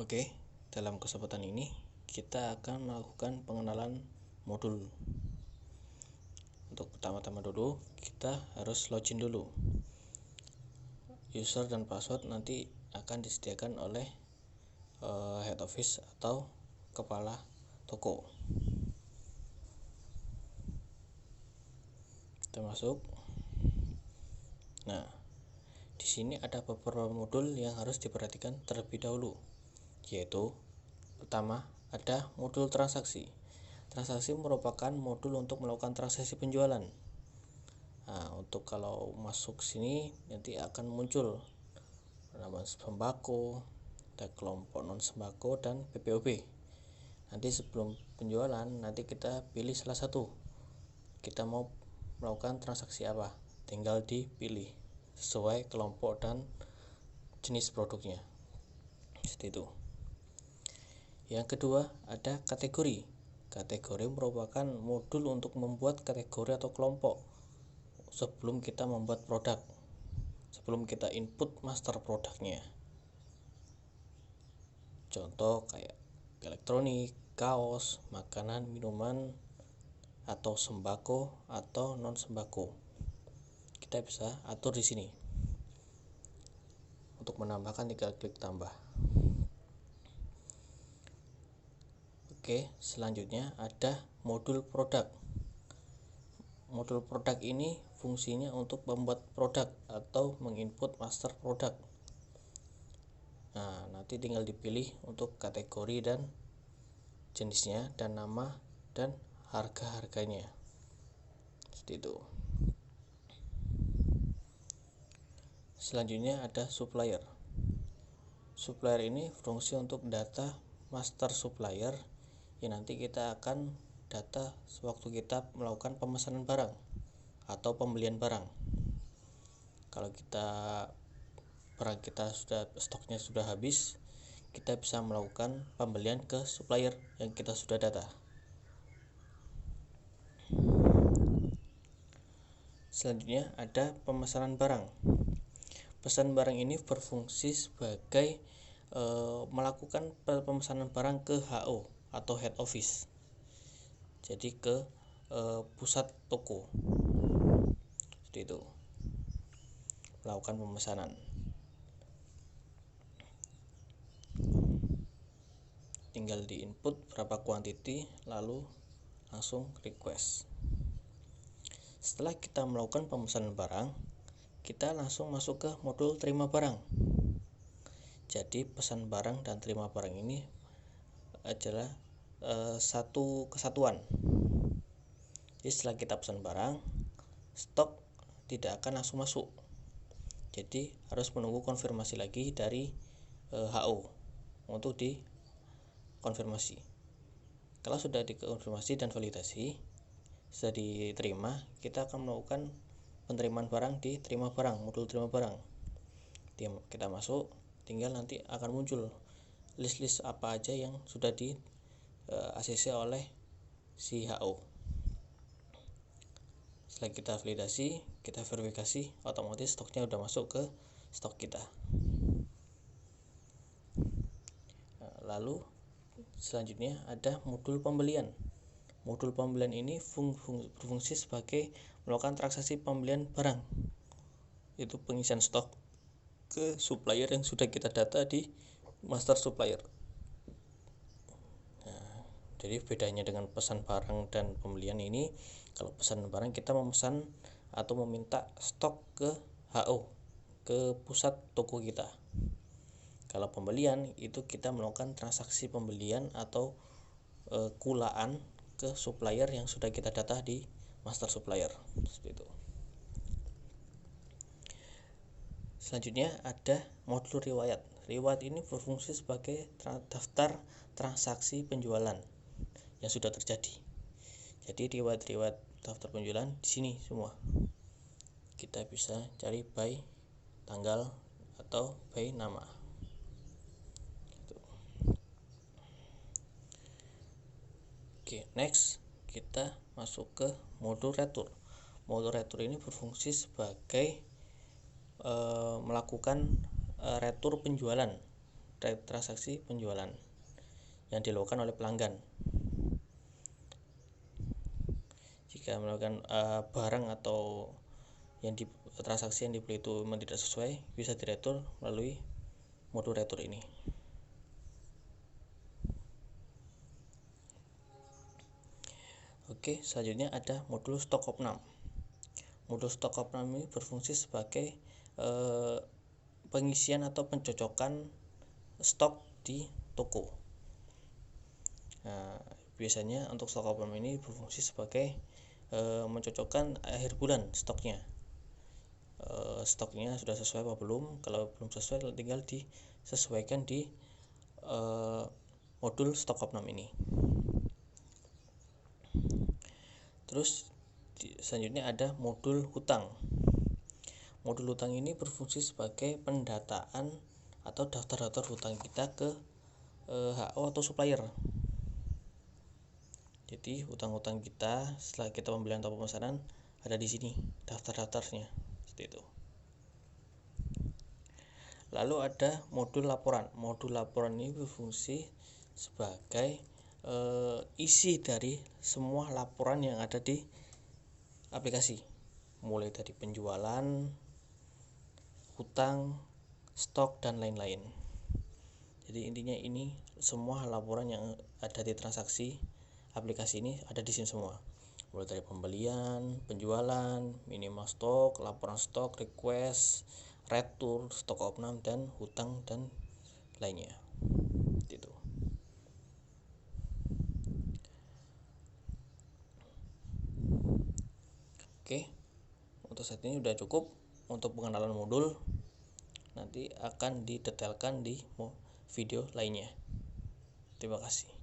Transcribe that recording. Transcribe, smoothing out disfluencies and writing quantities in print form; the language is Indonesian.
Oke, dalam kesempatan ini kita akan melakukan pengenalan modul. Untuk pertama-tama dulu kita harus login dulu. User dan password nanti akan disediakan oleh head office atau kepala toko. Kita masuk. Nah, di sini ada beberapa modul yang harus diperhatikan terlebih dahulu, yaitu pertama ada modul transaksi. Transaksi merupakan modul untuk melakukan transaksi penjualan. Nah, untuk kalau masuk sini nanti akan muncul nama sembako, ada kelompok non sembako dan PPOB. Nanti sebelum penjualan nanti kita pilih salah satu. Kita mau melakukan transaksi apa? Tinggal dipilih sesuai kelompok dan jenis produknya. Seperti itu. Yang kedua ada kategori. Kategori merupakan modul untuk membuat kategori atau kelompok sebelum kita membuat produk, sebelum kita input master produknya. Contoh kayak elektronik, kaos, makanan, minuman, atau sembako atau non sembako. Kita bisa atur di sini. Untuk menambahkan tinggal klik tambah. Oke, selanjutnya ada modul produk. Modul produk ini fungsinya untuk membuat produk atau menginput master produk. Nah, nanti tinggal dipilih untuk kategori dan jenisnya dan nama dan harga-harganya. Seperti itu. Selanjutnya ada supplier. Supplier ini fungsi untuk data master supplier yang nanti kita akan data sewaktu kita melakukan pemesanan barang atau pembelian barang. Kalau barang kita stoknya sudah habis, kita bisa melakukan pembelian ke supplier yang kita sudah data. Selanjutnya ada pemesanan barang. Pesan barang ini berfungsi sebagai melakukan pemesanan barang ke HO atau head office, jadi ke pusat toko. Seperti itu, melakukan pemesanan. Tinggal di input berapa quantity lalu langsung request. Setelah kita melakukan pemesanan barang, kita langsung masuk ke modul terima barang. Jadi pesan barang dan terima barang ini adalah satu kesatuan. Jadi setelah kita pesan barang, stok tidak akan langsung masuk. Jadi harus menunggu konfirmasi lagi dari HO untuk dikonfirmasi. Kalau sudah dikonfirmasi dan validasi, sudah diterima, kita akan melakukan penerimaan barang di terima barang, modul terima barang. Kita masuk, tinggal nanti akan muncul list-list apa aja yang sudah di ACC oleh si HO. Setelah kita validasi, kita verifikasi, otomatis stoknya udah masuk ke stok kita. Lalu selanjutnya ada modul pembelian. Modul pembelian ini berfungsi sebagai melakukan transaksi pembelian barang. Itu pengisian stok ke supplier yang sudah kita data di master supplier. Jadi bedanya dengan pesan barang dan pembelian ini, kalau pesan barang kita memesan atau meminta stok ke HO, ke pusat toko kita. Kalau pembelian itu kita melakukan transaksi pembelian atau kulaan ke supplier yang sudah kita data di master supplier. Seperti itu. Selanjutnya ada modul riwayat. Riwayat ini berfungsi sebagai daftar transaksi penjualan yang sudah terjadi. Jadi riwayat daftar penjualan di sini semua. Kita bisa cari by tanggal atau by nama. Oke, next kita masuk ke modul retur. Modul retur ini berfungsi sebagai melakukan retur penjualan transaksi penjualan yang dilakukan oleh pelanggan. Jika melakukan barang atau transaksi yang dibeli itu memang tidak sesuai, bisa diretur melalui modul retur ini. Oke, selanjutnya ada modul stok opnam. Modul stok opnam ini berfungsi sebagai pengisian atau pencocokan stok di toko. Nah, biasanya untuk stok opnam ini berfungsi sebagai mencocokkan akhir bulan stoknya. Stoknya sudah sesuai apa belum? Kalau belum sesuai, tinggal disesuaikan di modul stok opnam ini. Terus selanjutnya ada modul hutang. Modul hutang ini berfungsi sebagai pendataan atau daftar-daftar hutang kita ke HO atau supplier. Jadi hutang-hutang kita setelah kita pembelian atau pemesanan ada di sini daftar-daftarnya, seperti itu. Lalu ada modul laporan. Modul laporan ini berfungsi sebagai isi dari semua laporan yang ada di aplikasi, mulai dari penjualan, hutang, stok, dan lain-lain. Jadi intinya ini semua laporan yang ada di transaksi aplikasi ini ada di sini semua, mulai dari pembelian, penjualan, minimal stok, laporan stok, request, retur, stok opnam, dan hutang dan lainnya. Gitu. Oke, untuk saat ini udah cukup untuk pengenalan modul. Nanti akan didetailkan di video lainnya. Terima kasih.